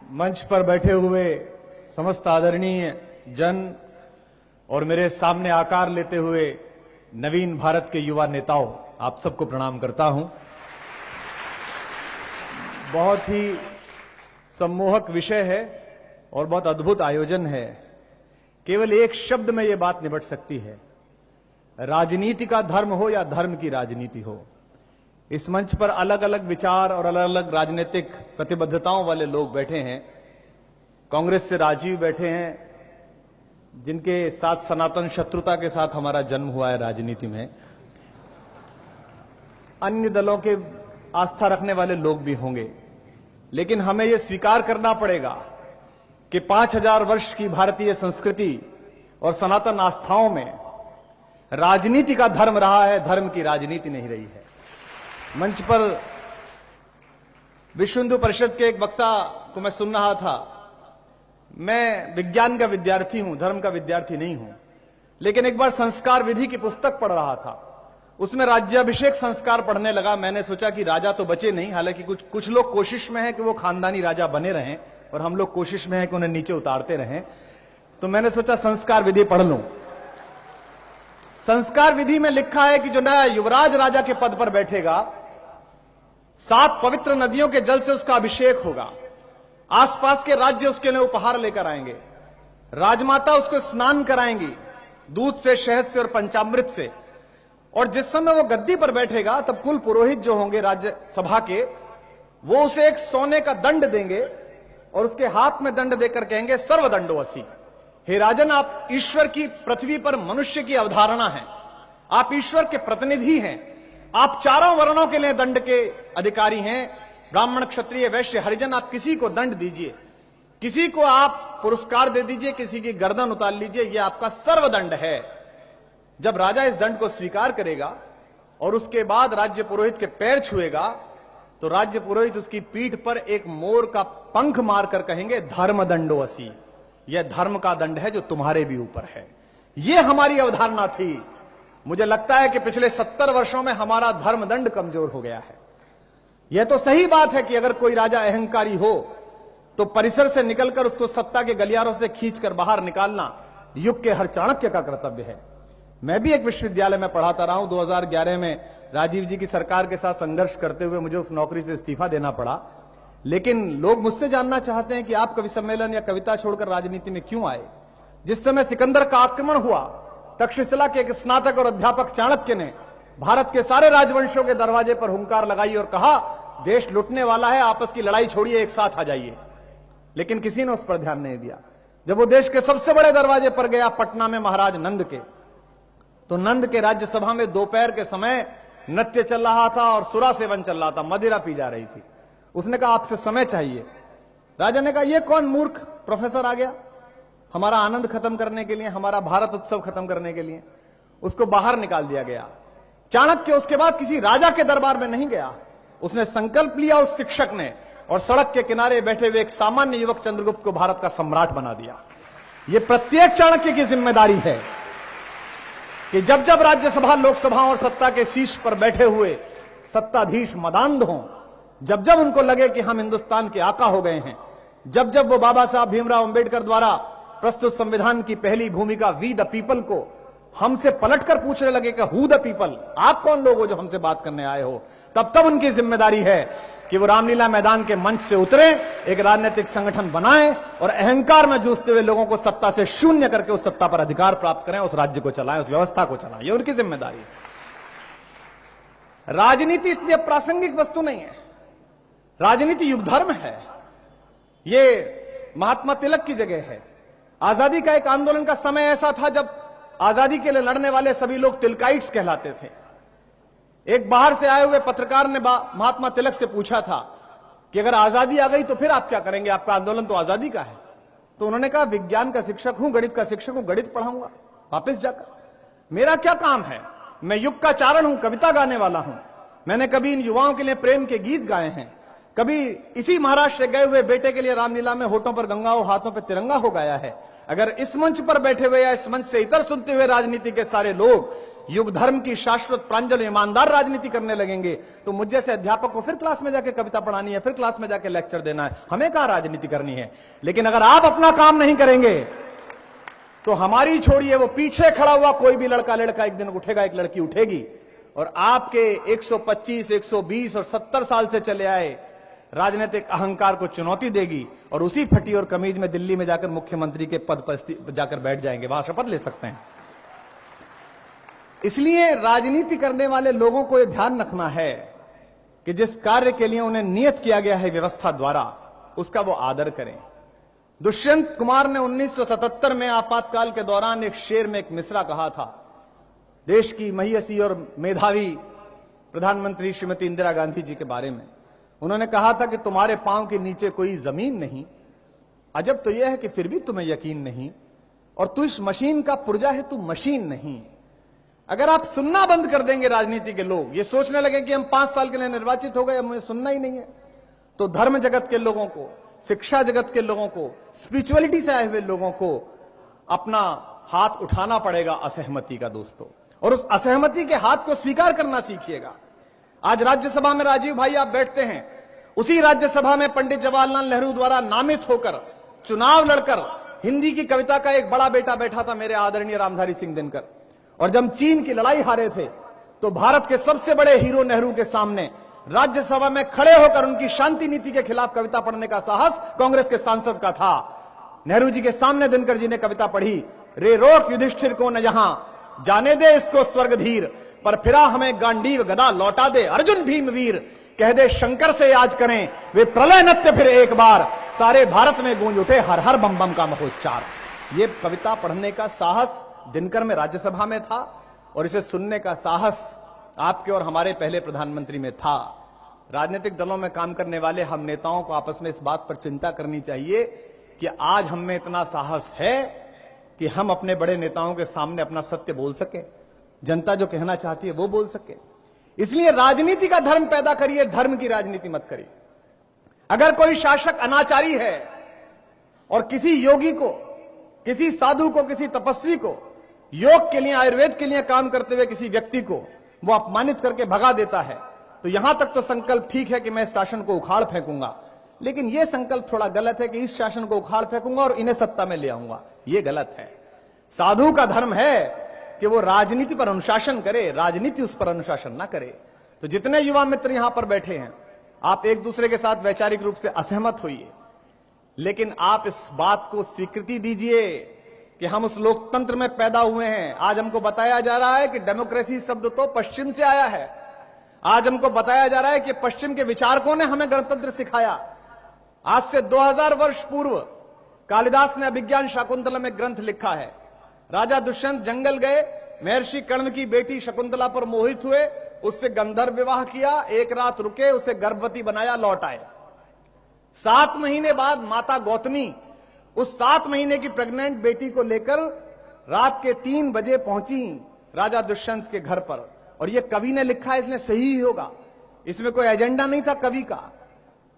मंच पर बैठे हुए समस्त आदरणीय जन और मेरे सामने आकार लेते हुए नवीन भारत के युवा नेताओं, आप सबको प्रणाम करता हूं। बहुत ही सम्मोहक विषय है और बहुत अद्भुत आयोजन है। केवल एक शब्द में यह बात निबट सकती है, राजनीति का धर्म हो या धर्म की राजनीति हो। इस मंच पर अलग अलग विचार और अलग अलग राजनीतिक प्रतिबद्धताओं वाले लोग बैठे हैं। कांग्रेस से राजीव बैठे हैं, जिनके साथ सनातन शत्रुता के साथ हमारा जन्म हुआ है राजनीति में। अन्य दलों के आस्था रखने वाले लोग भी होंगे, लेकिन हमें यह स्वीकार करना पड़ेगा कि 5000 वर्ष की भारतीय संस्कृति और सनातन आस्थाओं में राजनीति का धर्म रहा है, धर्म की राजनीति नहीं रही है। मंच पर विश्व हिंदू परिषद के एक वक्ता को मैं सुन रहा था। मैं विज्ञान का विद्यार्थी हूं, धर्म का विद्यार्थी नहीं हूं, लेकिन एक बार संस्कार विधि की पुस्तक पढ़ रहा था। उसमें राज्याभिषेक संस्कार पढ़ने लगा। मैंने सोचा कि राजा तो बचे नहीं, हालांकि कुछ लोग कोशिश में हैं कि वो खानदानी राजा बने रहें और हम लोग कोशिश में हैं कि उन्हें नीचे उतारते रहें। तो मैंने सोचा संस्कार विधि पढ़ लूं। संस्कार विधि में लिखा है कि जो नया युवराज राजा के पद पर बैठेगा, 7 पवित्र नदियों के जल से उसका अभिषेक होगा। आसपास के राज्य उसके लिए उपहार लेकर आएंगे। राजमाता उसको स्नान कराएंगी दूध से, शहद से और पंचामृत से। और जिस समय वो गद्दी पर बैठेगा, तब कुल पुरोहित जो होंगे राज्यसभा के, वो उसे एक सोने का दंड देंगे और उसके हाथ में दंड देकर कहेंगे, सर्वदंडोऽसि। हे राजन, आप ईश्वर की पृथ्वी पर मनुष्य की अवधारणा है, आप ईश्वर के प्रतिनिधि हैं, आप चारों वर्णों के लिए दंड के अधिकारी हैं, ब्राह्मण, क्षत्रिय, वैश्य, हरिजन। आप किसी को दंड दीजिए, किसी को आप पुरस्कार दे दीजिए, किसी की गर्दन उतार लीजिए, यह आपका सर्वदंड है। जब राजा इस दंड को स्वीकार करेगा और उसके बाद राज्य पुरोहित के पैर छुएगा, तो राज्य पुरोहित उसकी पीठ पर एक मोर का पंख मारकर कहेंगे, धर्मदंडोऽसि। यह धर्म का दंड है जो तुम्हारे भी ऊपर है। यह हमारी अवधारणा थी। मुझे लगता है कि पिछले 70 वर्षों में हमारा धर्मदंड कमजोर हो गया है। यह तो सही बात है कि अगर कोई राजा अहंकारी हो तो परिसर से निकलकर उसको सत्ता के गलियारों से खींचकर बाहर निकालना युग के हर चाणक्य का कर्तव्य है। मैं भी एक विश्वविद्यालय में पढ़ाता रहा हूं। 2011 में राजीव जी की सरकार के साथ संघर्ष करते हुए मुझे उस नौकरी से इस्तीफा देना पड़ा। लेकिन लोग मुझसे जानना चाहते हैं कि आप कवि सम्मेलन या कविता छोड़कर राजनीति में क्यों आए। जिस समय सिकंदर का आक्रमण हुआ, तक्षशिला के एक स्नातक और अध्यापक चाणक्य ने भारत के सारे राजवंशों के दरवाजे पर हुंकार लगाई और कहा, देश लुटने वाला है, आपस की लड़ाई छोड़िए, एक साथ आ जाइए। लेकिन किसी ने उस पर ध्यान नहीं दिया। जब वो देश के सबसे बड़े दरवाजे पर गया, पटना में महाराज नंद के, तो नंद के राज्यसभा में दोपहर के समय नृत्य चल रहा था और सुरा सेवन चल रहा था, मदिरा पी जा रही थी। उसने कहा, आपसे समय चाहिए। राजा ने कहा, यह कौन मूर्ख प्रोफेसर आ गया हमारा आनंद खत्म करने के लिए, हमारा भारत उत्सव खत्म करने के लिए। उसको बाहर निकाल दिया गया। चाणक्य उसके बाद किसी राजा के दरबार में नहीं गया। उसने संकल्प लिया उस शिक्षक ने, और सड़क के किनारे बैठे हुए एक सामान्य युवक चंद्रगुप्त को भारत का सम्राट बना दिया। यह प्रत्येक चाणक्य की जिम्मेदारी है कि जब जब राज्यसभा, लोकसभा और सत्ता के शीर्ष पर बैठे हुए सत्ताधीश मदान्ध हों, जब जब उनको लगे कि हम हिंदुस्तान के आका हो गए हैं, जब जब वो बाबा साहब भीमराव अंबेडकर द्वारा प्रस्तुत संविधान की पहली भूमिका वी द पीपल को हमसे पलटकर पूछने लगे कि हु द पीपल, आप कौन लोग हो जो हमसे बात करने आए हो, तब तब उनकी जिम्मेदारी है कि वो रामलीला मैदान के मंच से उतरे, एक राजनीतिक संगठन बनाएं और अहंकार में जूझते हुए लोगों को सत्ता से शून्य करके उस सत्ता पर अधिकार प्राप्त करें, उस राज्य को चलाएं, उस व्यवस्था को चलाएं। ये उनकी जिम्मेदारी है। राजनीति इतनी अप्रासंगिक वस्तु नहीं है। राजनीति युग धर्म है। ये महात्मा तिलक की जगह है। आजादी का एक आंदोलन का समय ऐसा था जब आजादी के लिए लड़ने वाले सभी लोग तिलकाइट्स कहलाते थे। एक बाहर से आए हुए पत्रकार ने महात्मा तिलक से पूछा था कि अगर आजादी आ गई तो फिर आप क्या करेंगे, आपका आंदोलन तो आजादी का है। तो उन्होंने कहा, विज्ञान का शिक्षक हूं, गणित का शिक्षक हूं, गणित पढ़ाऊंगा वापस जाकर। मेरा क्या काम है, मैं युग का चारण हूं, कविता गाने वाला हूं। मैंने कभी इन युवाओं के लिए प्रेम के गीत गाए हैं, कभी इसी महाराष्ट्र से गए हुए बेटे के लिए रामलीला में होठों पर गंगा हो, हाथों पर तिरंगा हो गाया है। अगर इस मंच पर बैठे हुए या इस मंच से इतर सुनते हुए राजनीति के सारे लोग युग धर्म की शाश्वत प्रांजल ईमानदार राजनीति करने लगेंगे तो मुझ जैसे अध्यापक को फिर क्लास में जाके कविता पढ़ानी है, फिर क्लास में जाके लेक्चर देना है, हमें कहां राजनीति करनी है। लेकिन अगर आप अपना काम नहीं करेंगे तो हमारी छोड़िए, वो पीछे खड़ा हुआ कोई भी लड़का एक दिन उठेगा, एक लड़की उठेगी और आपके 125, 120 और 70 साल से चले आए राजनीतिक अहंकार को चुनौती देगी और उसी फटी और कमीज में दिल्ली में जाकर मुख्यमंत्री के पद पर जाकर बैठ जाएंगे, वहां शपथ ले सकते हैं। इसलिए राजनीति करने वाले लोगों को यह ध्यान रखना है कि जिस कार्य के लिए उन्हें नियत किया गया है व्यवस्था द्वारा, उसका वो आदर करें। दुष्यंत कुमार ने 1977 में आपातकाल के दौरान एक शेर में एक मिसरा कहा था, देश की महियसी और मेधावी प्रधानमंत्री श्रीमती इंदिरा गांधी जी के बारे में। उन्होंने कहा था कि तुम्हारे पांव के नीचे कोई जमीन नहीं, अजब तो यह है कि फिर भी तुम्हें यकीन नहीं, और तू इस मशीन का पुर्जा है, तू मशीन नहीं। अगर आप सुनना बंद कर देंगे, राजनीति के लोग ये सोचने लगे कि हम 5 साल के लिए निर्वाचित हो गए, हमें सुनना ही नहीं है, तो धर्म जगत के लोगों को, शिक्षा जगत के लोगों को, स्पिरिचुअलिटी से आए हुए लोगों को अपना हाथ उठाना पड़ेगा असहमति का दोस्तों, और उस असहमति के हाथ को स्वीकार करना सीखिएगा। आज राज्यसभा में राजीव भाई आप बैठते हैं, उसी राज्यसभा में पंडित जवाहरलाल नेहरू द्वारा नामित होकर चुनाव लड़कर हिंदी की कविता का एक बड़ा बेटा बैठा था, मेरे आदरणीय रामधारी सिंह दिनकर। और जब चीन की लड़ाई हारे थे तो भारत के सबसे बड़े हीरो नेहरू के सामने राज्यसभा में खड़े होकर उनकी शांति नीति के खिलाफ कविता पढ़ने का साहस कांग्रेस के सांसद का था। नेहरू जी के सामने दिनकर जी ने कविता पढ़ी, रे रोक युधिष्ठिर को न यहां, जाने दे इसको स्वर्ग धीर, पर फिरा हमें गांडीव गदा लौटा दे अर्जुन भीम वीर, कह दे शंकर से आज करें वे प्रलय नृत्य फिर एक बार, सारे भारत में गूंज उठे हर हर बम बम का महोच्चार। ये कविता पढ़ने का साहस दिनकर में राज्यसभा में था और इसे सुनने का साहस आपके और हमारे पहले प्रधानमंत्री में था। राजनीतिक दलों में काम करने वाले हम नेताओं को आपस में इस बात पर चिंता करनी चाहिए कि आज हम में इतना साहस है कि हम अपने बड़े नेताओं के सामने अपना सत्य बोल सके, जनता जो कहना चाहती है वो बोल सके। इसलिए राजनीति का धर्म पैदा करिए, धर्म की राजनीति मत करिए। अगर कोई शासक अनाचारी है और किसी योगी को, किसी साधु को, किसी तपस्वी को, योग के लिए, आयुर्वेद के लिए काम करते हुए किसी व्यक्ति को वो अपमानित करके भगा देता है, तो यहां तक तो संकल्प ठीक है कि मैं इस शासन को उखाड़ फेंकूंगा, लेकिन यह संकल्प थोड़ा गलत है कि इस शासन को उखाड़ फेंकूंगा और इन्हें सत्ता में ले आऊंगा, यह गलत है। साधु का धर्म है कि वो राजनीति पर अनुशासन करे, राजनीति उस पर अनुशासन ना करे। तो जितने युवा मित्र यहां पर बैठे हैं, आप एक दूसरे के साथ वैचारिक रूप से असहमत होइए, लेकिन आप इस बात को स्वीकृति दीजिए कि हम उस लोकतंत्र में पैदा हुए हैं। आज हमको बताया जा रहा है कि डेमोक्रेसी शब्द तो पश्चिम से आया है। आज हमको बताया जा रहा है कि पश्चिम के विचारकों ने हमें गणतंत्र सिखाया। आज से 2000 वर्ष पूर्व कालिदास ने अभिज्ञान शाकुंतला में ग्रंथ लिखा है। राजा दुष्यंत जंगल गए, महर्षि कर्ण की बेटी शकुंतला पर मोहित हुए, उससे गंधर्व विवाह किया, एक रात रुके, उसे गर्भवती बनाया, लौट आए। 7 महीने बाद माता गौतमी उस 7 महीने की प्रेग्नेंट बेटी को लेकर रात के 3 बजे पहुंची राजा दुष्यंत के घर पर। और यह कवि ने लिखा है, इसलिए सही ही होगा, इसमें कोई एजेंडा नहीं था कवि का।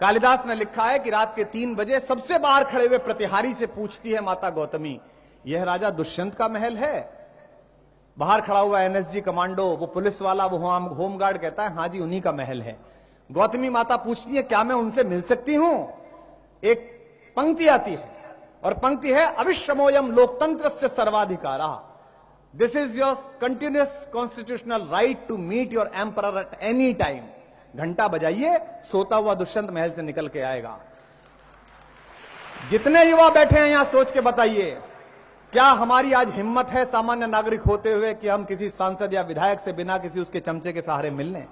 कालिदास ने लिखा है कि रात के 3 बजे सबसे बाहर खड़े हुए प्रतिहारी से पूछती है माता गौतमी, यह राजा दुष्यंत का महल है? बाहर खड़ा हुआ एनएसजी कमांडो, वो पुलिस वाला, वो होमगार्ड कहता है हां जी उन्हीं का महल है। गौतमी माता पूछती है क्या मैं उनसे मिल सकती हूं? एक पंक्ति आती है और पंक्ति है, अविश्रमोयम लोकतंत्र से सर्वाधिकारा, this is your continuous constitutional right to meet your emperor at any time. घंटा बजाइए, सोता हुआ दुष्यंत महल से निकल के आएगा। जितने युवा बैठे हैं यहां सोच के बताइए, क्या हमारी आज हिम्मत है सामान्य नागरिक होते हुए कि हम किसी सांसद या विधायक से बिना किसी उसके चमचे के सहारे मिल लें?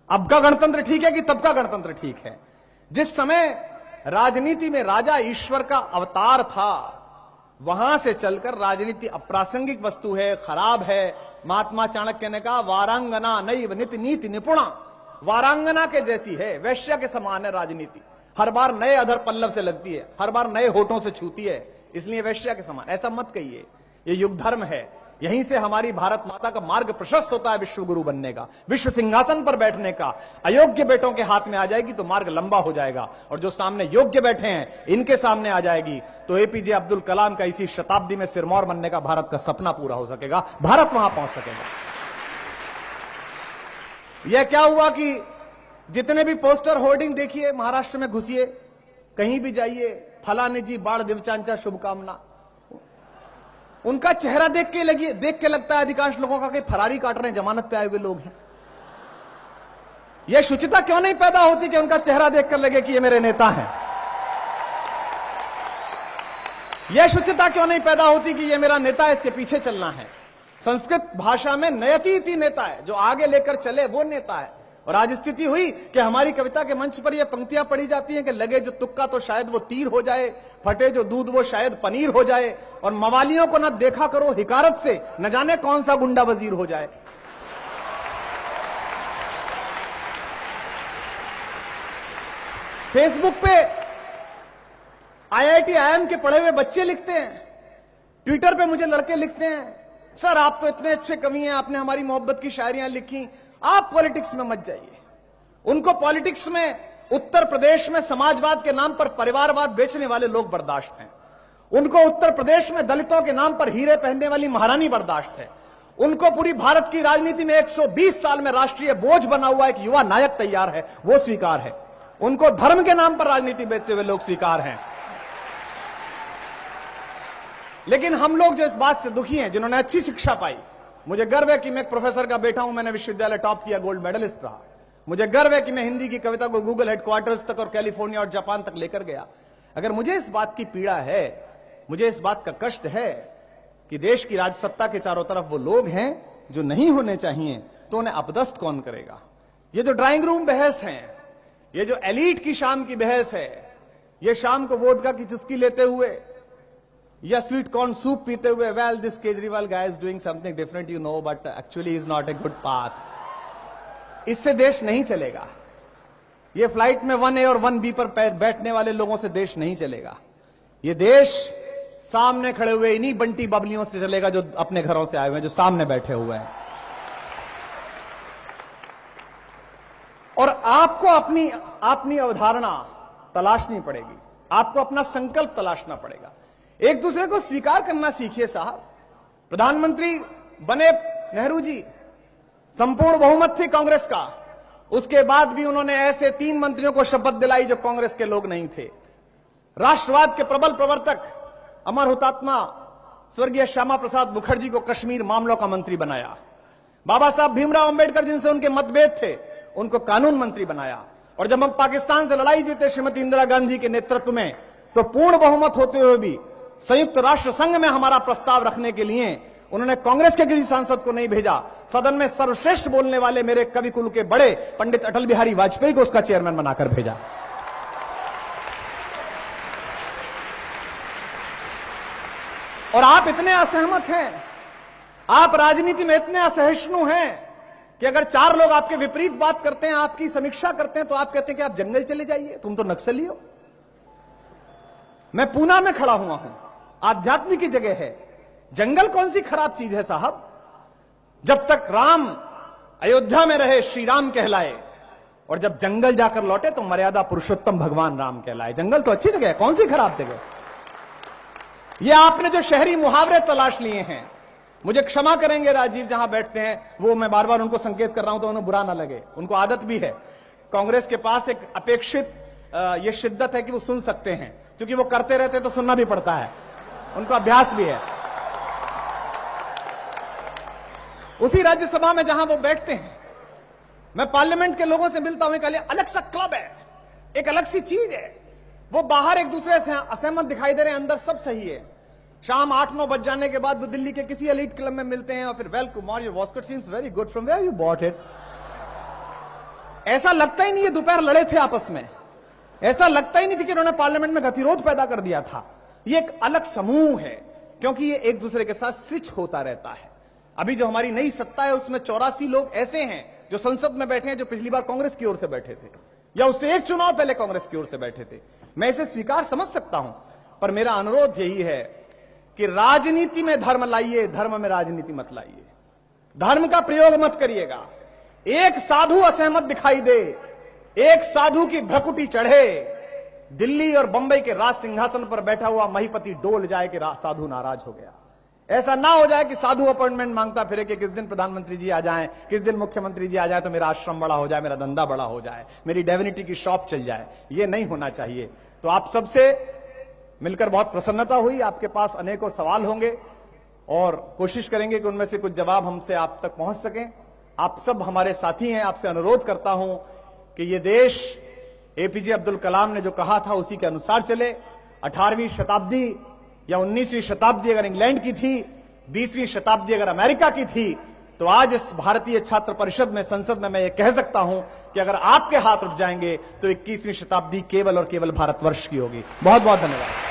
अब का गणतंत्र ठीक है कि तब का गणतंत्र ठीक है? जिस समय राजनीति में राजा ईश्वर का अवतार था, वहां से चलकर राजनीति अप्रासंगिक वस्तु है, खराब है। महात्मा चाणक्य ने कहा, वारांगना नैव नित्य नीति निपुणा, वारांगना के जैसी है, वैश्या के समान है राजनीति। हर बार नए अधर पल्लव से लगती है, हर बार नए होठों से छूती है, इसलिए वैश्या के समान। ऐसा मत कहिए, ये युग धर्म है। यहीं से हमारी भारत माता का मार्ग प्रशस्त होता है विश्व गुरु बनने का, विश्व सिंहासन पर बैठने का। अयोग्य बेटों के हाथ में आ जाएगी तो मार्ग लंबा हो जाएगा, और जो सामने योग्य बैठे हैं इनके सामने आ जाएगी तो एपीजे अब्दुल कलाम का इसी शताब्दी में सिरमौर बनने का भारत का सपना पूरा हो सकेगा, भारत वहां पहुंच सकेगा। यह क्या हुआ कि जितने भी पोस्टर होर्डिंग देखिए, महाराष्ट्र में घुसिए, कहीं भी जाइए, फलाने जी बाढ़ दिवचांचा शुभकामना, उनका चेहरा देख के लगता है अधिकांश लोगों का कि फरारी काट रहे हैं, जमानत पे आए हुए लोग हैं। यह शुचिता क्यों नहीं पैदा होती कि उनका चेहरा देखकर लगे कि ये मेरे नेता हैं? यह शुचिता क्यों नहीं पैदा होती कि ये मेरा नेता है, इसके पीछे चलना है? संस्कृत भाषा में नयति इति नेता है, जो आगे लेकर चले वो नेता है। और आज स्थिति हुई कि हमारी कविता के मंच पर ये पंक्तियां पढ़ी जाती हैं कि लगे जो तुक्का तो शायद वो तीर हो जाए, फटे जो दूध वो शायद पनीर हो जाए, और मवालियों को न देखा करो हिकारत से, न जाने कौन सा गुंडा वजीर हो जाए। फेसबुक पे आईआईटी आईएम के पढ़े हुए बच्चे लिखते हैं, ट्विटर पे मुझे लड़के लिखते हैं, सर आप तो इतने अच्छे कवि हैं, आपने हमारी मोहब्बत की शायरियां लिखी, आप पॉलिटिक्स में मत जाइए। उनको पॉलिटिक्स में उत्तर प्रदेश में समाजवाद के नाम पर परिवारवाद बेचने वाले लोग बर्दाश्त हैं। उनको उत्तर प्रदेश में दलितों के नाम पर हीरे पहनने वाली महारानी बर्दाश्त है। उनको पूरी भारत की राजनीति में 120 साल में राष्ट्रीय बोझ बना हुआ एक युवा नायक तैयार है, वो स्वीकार है। उनको धर्म के नाम पर राजनीति बेचते हुए लोग स्वीकार हैं। लेकिन हम लोग जो इस बात से दुखी हैं, जिन्होंने अच्छी शिक्षा पाई, मुझे गर्व है कि मैं एक प्रोफेसर का बेटा हूं, मैंने विश्वविद्यालय टॉप किया, गोल्ड मेडलिस्ट रहा। मुझे गर्व है कि मैं हिंदी की कविता को गूगल हेडक्वार्टर्स तक और कैलिफोर्निया और जापान तक लेकर गया। अगर मुझे इस बात की पीड़ा है, मुझे इस बात का कष्ट है कि देश की राजसत्ता के चारों तरफ वो लोग हैं जो नहीं होने चाहिए, तो उन्हें अपदस्थ कौन करेगा? ये जो ड्राइंग रूम बहस है, ये जो एलीट की शाम की बहस है, ये शाम को वोदका की चुस्की लेते हुए या स्वीट कॉर्न सूप पीते हुए, well this Kejriwal guy is doing something different you know but actually is not a good path, इससे देश नहीं चलेगा। ये फ्लाइट में 1A और 1B पर बैठने वाले लोगों से देश नहीं चलेगा। ये देश सामने खड़े हुए इन्हीं बंटी बबलियों से चलेगा जो अपने घरों से आए हुए हैं, जो सामने बैठे हुए हैं। और आपको अपनी अवधारणा तलाशनी पड़ेगी, आपको अपना संकल्प तलाशना पड़ेगा। एक दूसरे को स्वीकार करना सीखिए साहब। प्रधानमंत्री बने नेहरू जी, संपूर्ण बहुमत थी कांग्रेस का, उसके बाद भी उन्होंने ऐसे 3 मंत्रियों को शपथ दिलाई जो कांग्रेस के लोग नहीं थे। राष्ट्रवाद के प्रबल प्रवर्तक अमर हुतात्मा स्वर्गीय श्यामा प्रसाद मुखर्जी को कश्मीर मामलों का मंत्री बनाया। बाबा साहब भीमराव अंबेडकर जिनसे उनके मतभेद थे, उनको कानून मंत्री बनाया। और जब हम पाकिस्तान से लड़ाई जीते श्रीमती इंदिरा गांधी के नेतृत्व में, तो पूर्ण बहुमत होते हुए भी संयुक्त राष्ट्र संघ में हमारा प्रस्ताव रखने के लिए उन्होंने कांग्रेस के किसी सांसद को नहीं भेजा, सदन में सर्वश्रेष्ठ बोलने वाले मेरे कवि कुल के बड़े पंडित अटल बिहारी वाजपेयी को उसका चेयरमैन बनाकर भेजा। और आप इतने असहमत हैं, आप राजनीति में इतने असहिष्णु हैं कि अगर 4 लोग आपके विपरीत बात करते हैं, आपकी समीक्षा करते हैं, तो आप कहते हैं कि आप जंगल चले जाइए, तुम तो नक्सली हो। मैं पूना में खड़ा हुआ हूं, आध्यात्मिक की जगह है, जंगल कौन सी खराब चीज है साहब? जब तक राम अयोध्या में रहे श्री राम कहलाए, और जब जंगल जाकर लौटे तो मर्यादा पुरुषोत्तम भगवान राम कहलाए। जंगल तो अच्छी जगह है, कौन सी खराब जगह? ये आपने जो शहरी मुहावरे तलाश लिए हैं, मुझे क्षमा करेंगे राजीव जहां बैठते हैं, वो मैं बार बार उनको संकेत कर रहा हूं तो उन्हें बुरा ना लगे, उनको आदत भी है। कांग्रेस के पास एक अपेक्षित ये शिद्दत है कि वो सुन सकते हैं, क्योंकि वो करते रहते तो सुनना भी पड़ता है, उनको अभ्यास भी है। उसी राज्यसभा में जहां वो बैठते हैं, मैं पार्लियामेंट के लोगों से मिलता हूं, एक अलग सा क्लब है, एक अलग सी चीज है। वो बाहर एक दूसरे से असहमत दिखाई दे रहे हैं, अंदर सब सही है। शाम 8-9 बज जाने के बाद वो दिल्ली के किसी एलीट क्लब में मिलते हैं और फिर well Kumar your waistcoat seems very good, from where you bought it. ऐसा लगता ही नहीं है दोपहर लड़े थे आपस में, ऐसा लगता ही नहीं था कि उन्होंने पार्लियामेंट में गतिरोध पैदा कर दिया था। ये एक अलग समूह है, क्योंकि ये एक दूसरे के साथ स्विच होता रहता है। अभी जो हमारी नई सत्ता है उसमें 84 लोग ऐसे हैं जो संसद में बैठे हैं, जो पिछली बार कांग्रेस की ओर से बैठे थे, या उससे एक चुनाव पहले कांग्रेस की ओर से बैठे थे। मैं इसे स्वीकार समझ सकता हूं, पर मेरा अनुरोध यही है कि राजनीति में धर्म लाइए, धर्म में राजनीति मत लाइए। धर्म का प्रयोग मत करिएगा। एक साधु असहमत दिखाई दे, एक साधु की भ्रकुटी चढ़े, दिल्ली और बंबई के राज सिंहासन पर बैठा हुआ महीपति डोल जाए कि साधु नाराज हो गया। ऐसा ना हो जाए कि साधु अपॉइंटमेंट मांगता फिरे कि किस दिन प्रधानमंत्री जी आ जाएं, किस दिन मुख्यमंत्री जी आ जाए तो मेरा आश्रम बड़ा हो जाए, मेरा धंधा बड़ा हो जाए, मेरी डिविनिटी की शॉप चल जाए। ये नहीं होना चाहिए। तो आप सबसे मिलकर बहुत प्रसन्नता हुई। आपके पास अनेकों सवाल होंगे और कोशिश करेंगे कि उनमें से कुछ जवाब हमसे आप तक पहुंच सकें। आप सब हमारे साथी हैं। आपसे अनुरोध करता हूं कि ये देश एपीजे अब्दुल कलाम ने जो कहा था उसी के अनुसार चले। 18वीं शताब्दी या 19वीं शताब्दी अगर इंग्लैंड की थी, 20वीं शताब्दी अगर अमेरिका की थी, तो आज इस भारतीय छात्र परिषद में, संसद में मैं ये कह सकता हूं कि अगर आपके हाथ उठ जाएंगे तो 21वीं शताब्दी केवल और केवल भारतवर्ष की होगी। बहुत बहुत धन्यवाद।